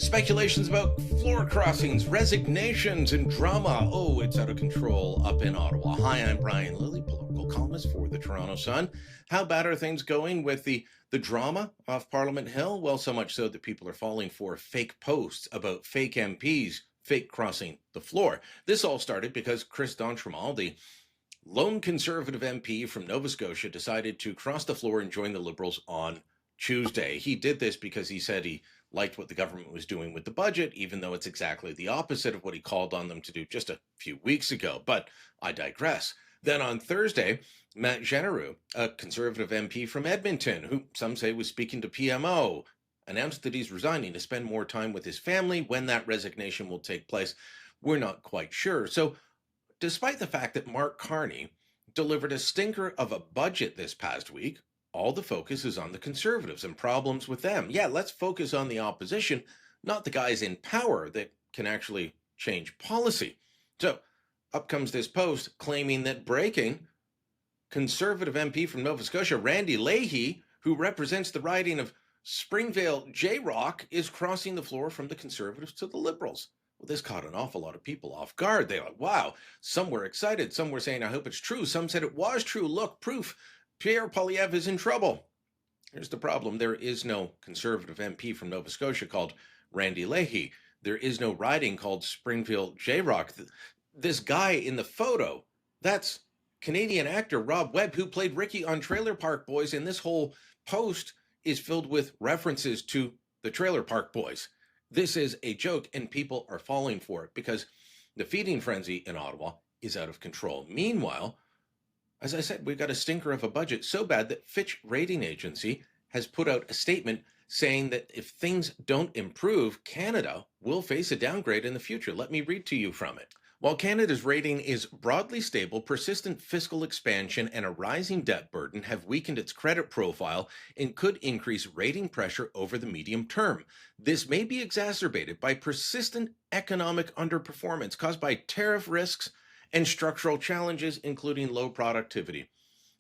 Speculations about floor crossings, resignations, and drama. Oh, it's out of control up in Ottawa. Hi, I'm Brian Lilley, political columnist for the Toronto Sun. How bad are things going with the drama off Parliament Hill? Well, so much so that people are falling for fake posts about fake MPs fake crossing the floor. This all started because Chris D'Entremont, the lone Conservative MP from Nova Scotia, decided to cross the floor and join the Liberals on Tuesday. He did this because he said he liked what the government was doing with the budget, even though it's exactly the opposite of what he called on them to do just a few weeks ago. But I digress. Then on Thursday, Matt Genereux, a Conservative MP from Edmonton, who some say was speaking to PMO, announced that he's resigning to spend more time with his family. When that resignation will take place, we're not quite sure. So despite the fact that Mark Carney delivered a stinker of a budget this past week, all the focus is on the Conservatives and problems with them. Yeah, let's focus on the opposition, not the guys in power that can actually change policy. So up comes this post claiming that breaking Conservative MP from Nova Scotia, Randy Lilley, who represents the riding of Springvale J-Rock, is crossing the floor from the Conservatives to the Liberals. Well, this caught an awful lot of people off guard. They were like, wow, some were excited. Some were saying, I hope it's true. Some said it was true. Look, proof. Pierre Poilievre is in trouble. Here's the problem. There is no Conservative MP from Nova Scotia called Randy Lilley. There is no riding called Springvale J-Rock. This guy in the photo, that's Canadian actor Rob Webb, who played Ricky on Trailer Park Boys, and this whole post is filled with references to the Trailer Park Boys. This is a joke, and people are falling for it because the feeding frenzy in Ottawa is out of control. Meanwhile, as I said, we've got a stinker of a budget so bad that Fitch Rating Agency has put out a statement saying that if things don't improve, Canada will face a downgrade in the future. Let me read to you from it. While Canada's rating is broadly stable, persistent fiscal expansion and a rising debt burden have weakened its credit profile and could increase rating pressure over the medium term. This may be exacerbated by persistent economic underperformance caused by tariff risks and structural challenges, including low productivity.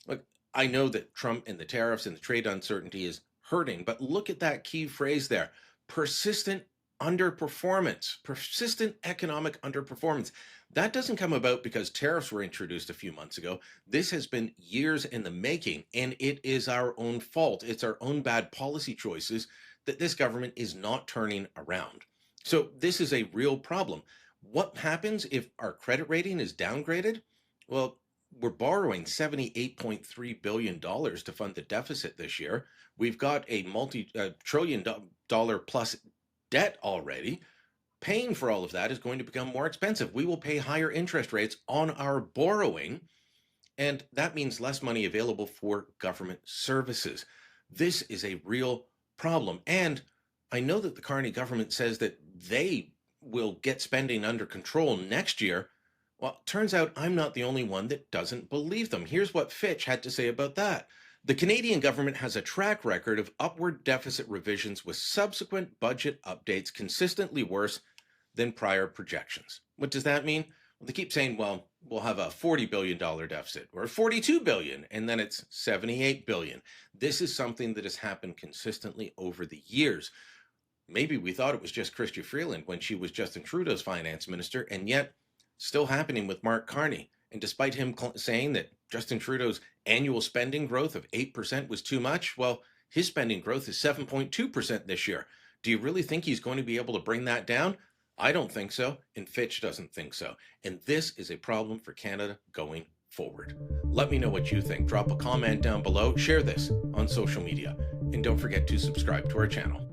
Look, I know that Trump and the tariffs and the trade uncertainty is hurting, but look at that key phrase there, persistent underperformance, persistent economic underperformance. That doesn't come about because tariffs were introduced a few months ago. This has been years in the making, and it is our own fault. It's our own bad policy choices that this government is not turning around. So this is a real problem. What happens if our credit rating is downgraded? Well, we're borrowing $78.3 billion to fund the deficit this year. We've got a multi-trillion dollar plus debt already. Paying for all of that is going to become more expensive. We will pay higher interest rates on our borrowing, and that means less money available for government services. This is a real problem. And I know that the Carney government says that they will get spending under control next year. Well, turns out I'm not the only one that doesn't believe them. Here's what Fitch had to say about that. The Canadian government has a track record of upward deficit revisions with subsequent budget updates consistently worse than prior projections. What does that mean? Well, they keep saying, well, we'll have a $40 billion deficit or $42 billion, and then it's $78 billion. This is something that has happened consistently over the years. Maybe we thought it was just Chrystia Freeland when she was Justin Trudeau's finance minister, and yet still happening with Mark Carney. And despite him saying that Justin Trudeau's annual spending growth of 8% was too much, well, his spending growth is 7.2% this year. Do you really think he's going to be able to bring that down? I don't think so, and Fitch doesn't think so. And this is a problem for Canada going forward. Let me know what you think. Drop a comment down below. Share this on social media. And don't forget to subscribe to our channel.